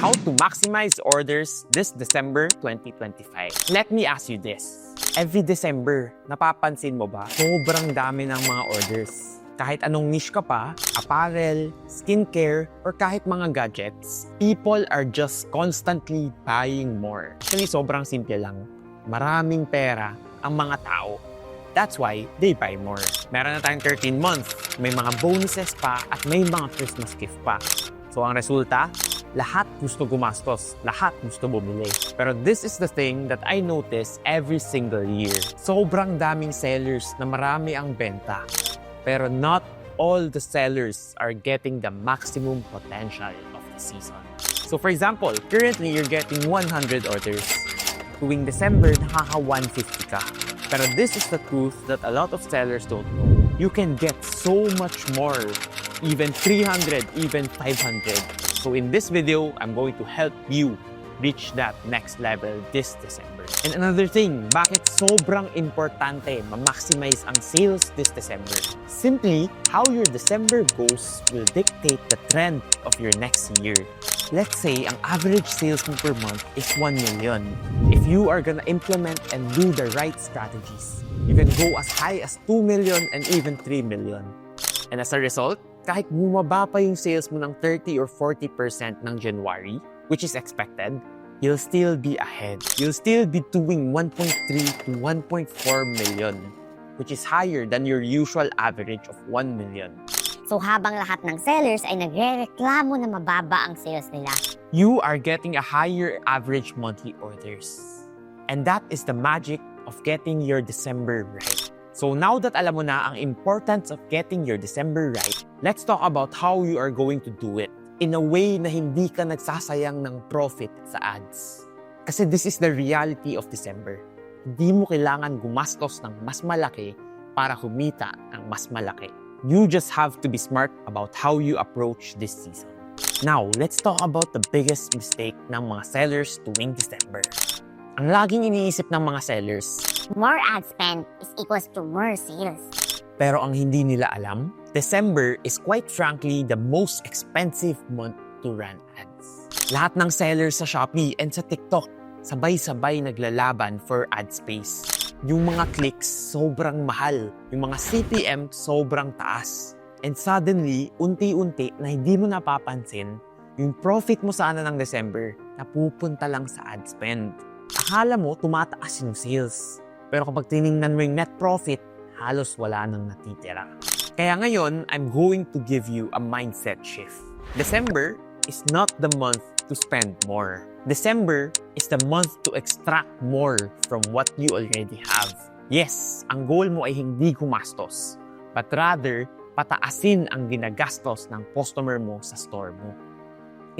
How to maximize orders this December 2025. Let me ask you this. Every December, napapansin mo ba? Sobrang dami ng mga orders. Kahit anong niche ka pa, apparel, skincare, or kahit mga gadgets, people are just constantly buying more. Actually, sobrang simple lang. Maraming pera ang mga tao. That's why they buy more. Meron na tayong 13 months, may mga bonuses pa at may mga Christmas gift pa. So ang resulta, lahat gusto gumastos, lahat gusto bumili. Pero this is the thing that I notice every single year. Sobrang daming sellers na marami ang benta. Pero not all the sellers are getting the maximum potential of the season. So for example, currently you're getting 100 orders. Tuwing December, nakaka-150 ka. Pero this is the truth that a lot of sellers don't know. You can get so much more, even 300, even 500. So in this video, I'm going to help you reach that next level this December. And another thing, bakit sobrang importante ma-maximize ang sales this December? Simply, how your December goes will dictate the trend of your next year. Let's say, ang average sales mo per month is 1 million. If you are gonna implement and do the right strategies, you can go as high as 2 million and even 3 million. And as a result, kahit bumaba pa yung sales mo ng 30 or 40% ng January, which is expected, you'll still be ahead. You'll still be doing 1.3 to 1.4 million, which is higher than your usual average of 1 million. So habang lahat ng sellers ay nagrereklamo na mababa ang sales nila, You are getting a higher average monthly orders. And that is the magic of getting your December right. So now that alam mo na ang importance of getting your December right, let's talk about how you are going to do it in a way na hindi ka nagsasayang ng profit sa ads. Kasi this is the reality of December. Hindi mo kailangan gumastos ng mas malaki para kumita ng mas malaki. You just have to be smart about how you approach this season. Now, let's talk about the biggest mistake ng mga sellers tuwing December. Ang laging iniisip ng mga sellers, more ad spend is equals to more sales. pero ang hindi nila alam, December is quite frankly the most expensive month to run ads. Lahat ng sellers sa Shopee and sa TikTok, sabay-sabay naglalaban for ad space. Yung mga clicks, sobrang mahal. Yung mga CPM, sobrang taas. And suddenly, unti-unti na hindi mo napapansin, yung profit mo sana ng December, napupunta lang sa ad spend. Akala mo, tumataas yung sales. Pero kapag tiningnan mo yung net profit, halos wala nang natitira. Kaya ngayon, I'm going to give you a mindset shift. December is not the month to spend more. December is the month to extract more from what you already have. Yes, ang goal mo ay hindi gumastos, but rather, pataasin ang ginagastos ng customer mo sa store mo.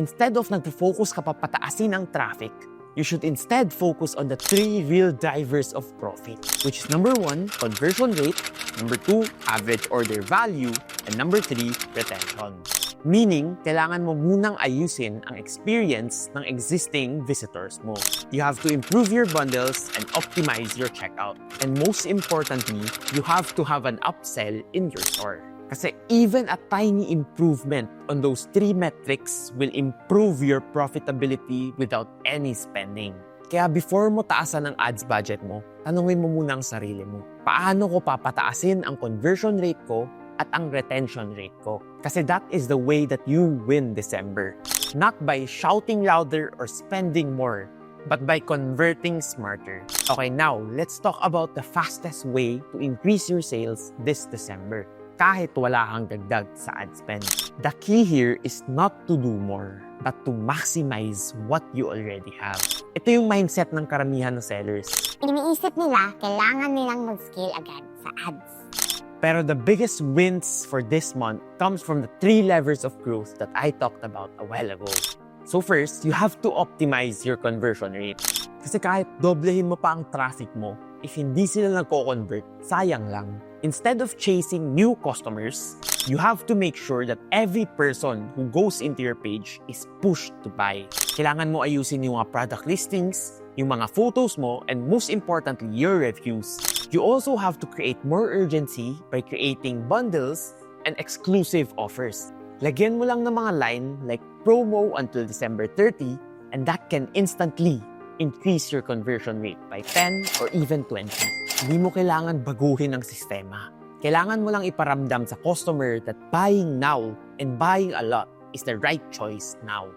Instead of nag-focus ka pa pataasin ang traffic, you should instead focus on the 3 real drivers of profit, which is number 1, conversion rate, number 2, average order value, and number 3, retention. Meaning, kailangan mo munang ayusin ang experience ng existing visitors mo. You have to improve your bundles and optimize your checkout. And most importantly, you have to have an upsell in your store. Kasi even a tiny improvement on those 3 metrics will improve your profitability without any spending. Kaya before mo taasan ang ads budget mo, tanungin mo muna ang sarili mo. Paano ko papataasin ang conversion rate ko at ang retention rate ko? Kasi that is the way that you win December. Not by shouting louder or spending more, but by converting smarter. Okay, now, let's talk about the fastest way to increase your sales this December. Kahit wala kang dagdag sa ad spend. The key here is not to do more, but to maximize what you already have. Ito yung mindset ng karamihan ng sellers. iniisip nila kailangan nilang mag-scale agad sa ads. Pero the biggest wins for this month comes from the 3 levers of growth that I talked about a while ago. So first, you have to optimize your conversion rate. Kasi kahit doblehin mo pa ang traffic mo, if hindi sila nagko-convert, sayang lang. Instead of chasing new customers, you have to make sure that every person who goes into your page is pushed to buy. Kailangan mo ayusin yung mga product listings, yung mga photos mo, and most importantly, your reviews. You also have to create more urgency by creating bundles and exclusive offers. Lagyan mo lang ng mga line like promo until December 30, and that can instantly increase your conversion rate by 10 or even 20. Hindi mo kailangan baguhin ang sistema. Kailangan mo lang iparamdam sa customer that buying now and buying a lot is the right choice now.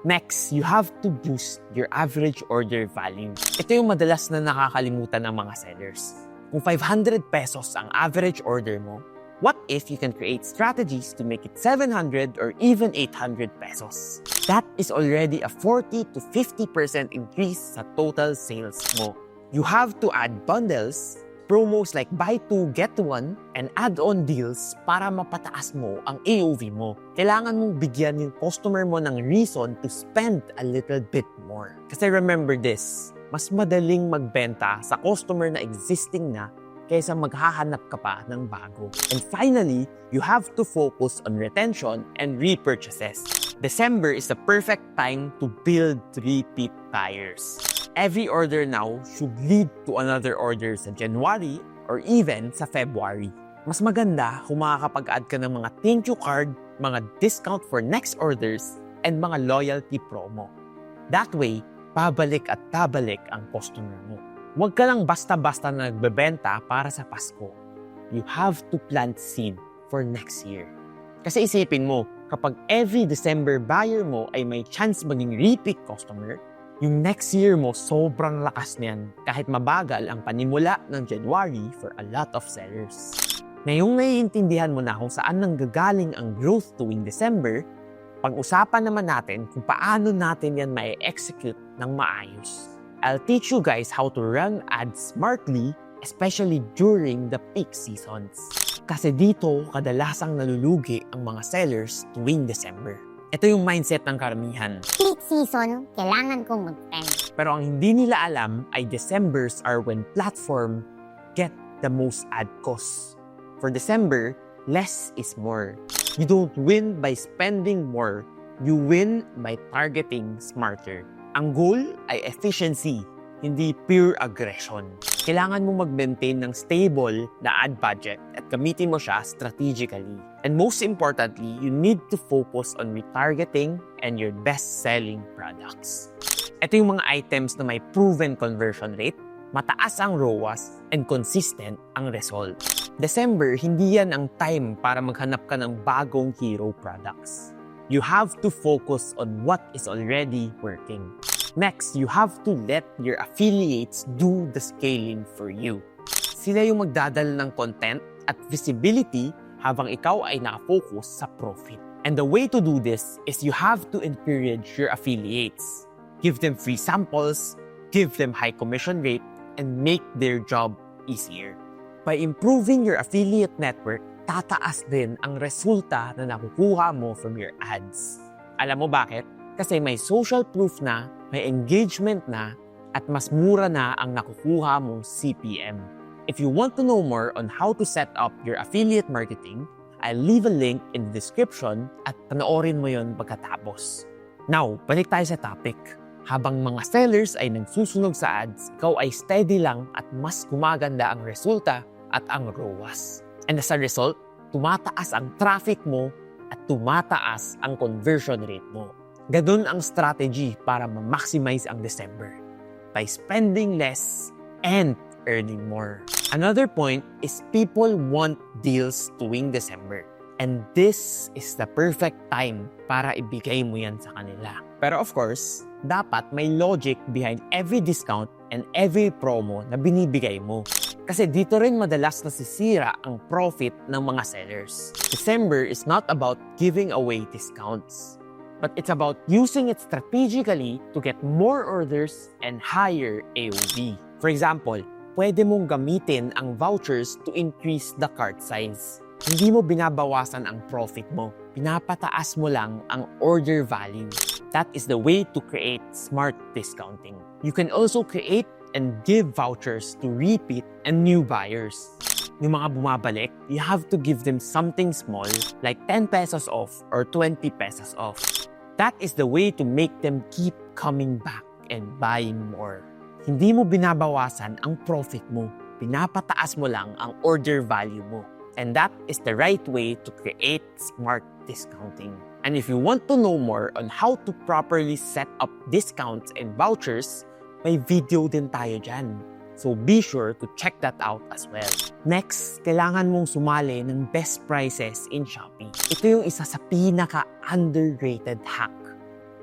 Next, you have to boost your average order value. Ito yung madalas na nakakalimutan ng mga sellers. Kung 500 pesos ang average order mo, what if you can create strategies to make it 700 or even 800 pesos? That is already a 40 to 50% increase sa total sales mo. You have to add bundles, promos like buy 2, get 1, and add-on deals para mapataas mo ang AOV mo. Kailangan mong bigyan yung customer mo ng reason to spend a little bit more. Kasi remember this, mas madaling magbenta sa customer na existing na kaysa maghahanap ka pa ng bago. And finally, you have to focus on retention and repurchases. December is the perfect time to build repeat buyers. Every order now should lead to another order sa January or even sa February. Mas maganda kung makakapag-add ka ng mga thank you card, mga discount for next orders, and mga loyalty promo. That way, pabalik at pabalik ang customer mo. Huwag ka lang basta-basta na nagbebenta para sa Pasko. You have to plant seed for next year. Kasi isipin mo, kapag every December buyer mo ay may chance maging repeat customer, yung next year mo sobrang lakas niyan kahit mabagal ang panimula ng January for a lot of sellers. Ngayong naiintindihan mo na kung saan nanggagaling ang growth tuwing December, pag-usapan naman natin kung paano natin yan ma-execute ng maayos. I'll teach you guys how to run ads smartly, especially during the peak seasons. Kasi dito, kadalasang nalulugi ang mga sellers tuwing December. Ito yung mindset ng karamihan. Peak season, kailangan kong mag-spend. Pero ang hindi nila alam ay Decembers are when platform get the most ad costs. For December, less is more. You don't win by spending more. You win by targeting smarter. Ang goal ay efficiency, hindi pure aggression. Kailangan mo mag-maintain ng stable na ad budget at gamitin mo siya strategically. And most importantly, you need to focus on retargeting and your best-selling products. Ito yung mga items na may proven conversion rate, mataas ang ROAS, and consistent ang result. December, hindi yan ang time para maghanap ka ng bagong hero products. You have to focus on what is already working. Next, you have to let your affiliates do the scaling for you. Sila yung magdadala ng content at visibility habang ikaw ay nakafocus sa profit. And the way to do this is you have to encourage your affiliates. Give them free samples, give them high commission rate, and make their job easier. By improving your affiliate network, tataas din ang resulta na nakukuha mo from your ads. Alam mo bakit? Kasi may social proof na, may engagement na, at mas mura na ang nakukuha mong CPM. If you want to know more on how to set up your affiliate marketing, I'll leave a link in the description at panoorin mo yon pagkatapos. Now, balik tayo sa topic. Habang mga sellers ay nagsusunog sa ads, ikaw ay steady lang at mas gumaganda ang resulta at ang ROAS. And as a result, tumataas ang traffic mo at tumataas ang conversion rate mo. Ganun ang strategy para ma-maximize ang December by spending less and earning more. Another point is people want deals tuwing December. And this is the perfect time para ibigay mo yan sa kanila. Pero of course, dapat may logic behind every discount and every promo na binibigay mo. Kasi dito rin madalas nasisira ang profit ng mga sellers. December is not about giving away discounts, but it's about using it strategically to get more orders and higher AOV. For example, pwede mong gamitin ang vouchers to increase the cart size. Hindi mo binabawasan ang profit mo. Pinapataas mo lang ang order value. That is the way to create smart discounting. You can also create and give vouchers to repeat and new buyers. Yung mga bumabalik, you have to give them something small like 10 pesos off or 20 pesos off. That is the way to make them keep coming back and buying more. Hindi mo binabawasan ang profit mo. Pinapataas mo lang ang order value mo. And that is the right way to create smart discounting. And if you want to know more on how to properly set up discounts and vouchers, may video din tayo dyan. So be sure to check that out as well. Next, kailangan mong sumali ng best prices in Shopee. Ito yung isa sa pinaka-underrated hack.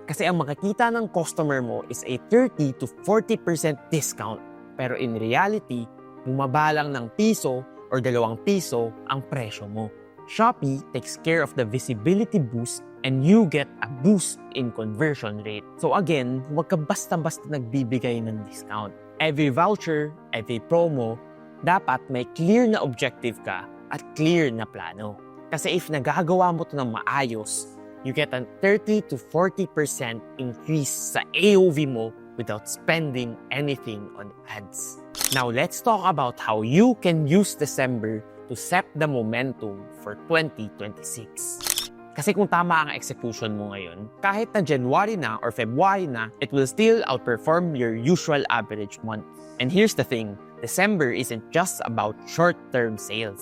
Kasi ang makikita ng customer mo is a 30 to 40% discount. Pero in reality, bumaba lang ng piso or 2 piso ang presyo mo. Shopee takes care of the visibility boost and you get a boost in conversion rate. So again, huwag ka basta-basta nagbibigay ng discount. Every voucher, every promo, dapat may clear na objective ka at clear na plano. Kasi if nagagawa mo ito ng maayos, you get a 30 to 40% increase sa AOV mo without spending anything on ads. Now, let's talk about how you can use December to set the momentum for 2026. Kasi kung tama ang execution mo ngayon, kahit na January na or February na, it will still outperform your usual average month. And here's the thing, December isn't just about short-term sales.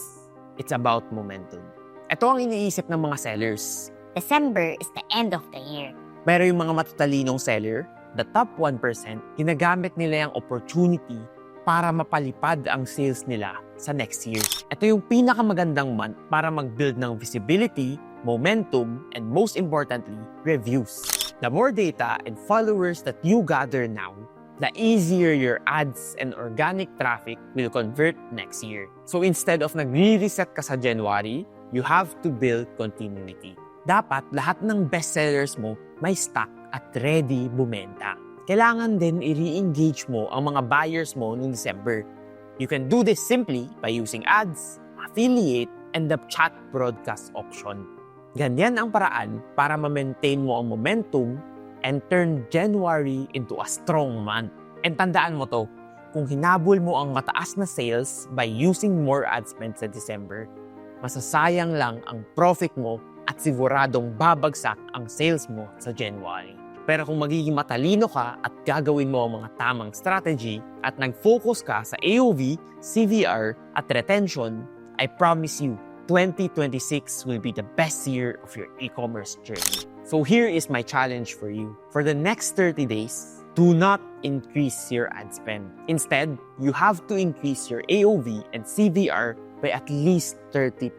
It's about momentum. Ito ang iniisip ng mga sellers. December is the end of the year. Pero yung mga matatalinong seller, the top 1%, ginagamit nila yung opportunity para mapalipad ang sales nila sa next year. Ito yung pinakamagandang month para mag-build ng visibility, momentum, and most importantly, reviews. The more data and followers that you gather now, the easier your ads and organic traffic will convert next year. So instead of nagre-reset ka sa January, you have to build continuity. Dapat lahat ng bestsellers mo may stock at ready bumenta. Kailangan din i-re-engage mo ang mga buyers mo noong December. You can do this simply by using ads, affiliate, and the chat broadcast option. Ganyan ang paraan para ma-maintain mo ang momentum and turn January into a strong month. And tandaan mo to, kung hinabol mo ang mataas na sales by using more ad spend sa December, masasayang lang ang profit mo at siguradong babagsak ang sales mo sa January. Pero kung magiging matalino ka at gagawin mo ang mga tamang strategy at nag-focus ka sa AOV, CVR at retention, I promise you, 2026 will be the best year of your e-commerce journey. So here is my challenge for you. For the next 30 days, do not increase your ad spend. Instead, you have to increase your AOV and CVR by at least 30%.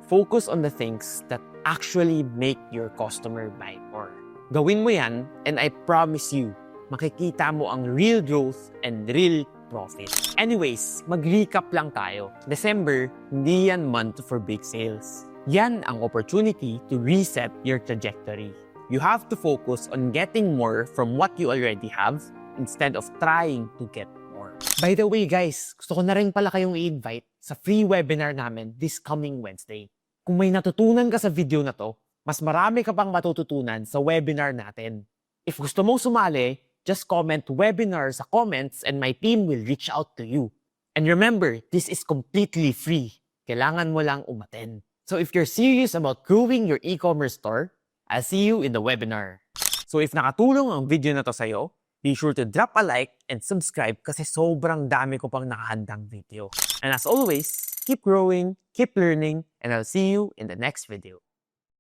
Focus on the things that actually make your customer buy more. Gawin mo yan, and I promise you, makikita mo ang real growth and real profit. Anyways, mag-recap lang tayo. December, hindi yan month for big sales. Yan ang opportunity to reset your trajectory. You have to focus on getting more from what you already have instead of trying to get more. By the way guys, gusto ko na rin pala kayong i-invite sa free webinar namin this coming Wednesday. Kung may natutunan ka sa video na to, mas marami ka pang matututunan sa webinar natin. If gusto mong sumali, just comment webinar sa comments and my team will reach out to you. And remember, this is completely free. Kailangan mo lang umattend. So if you're serious about growing your e-commerce store, I'll see you in the webinar. So if nakatulong ang video na to sa'yo, be sure to drop a like and subscribe kasi sobrang dami ko pang nakahandang video. And as always, keep growing, keep learning, and I'll see you in the next video.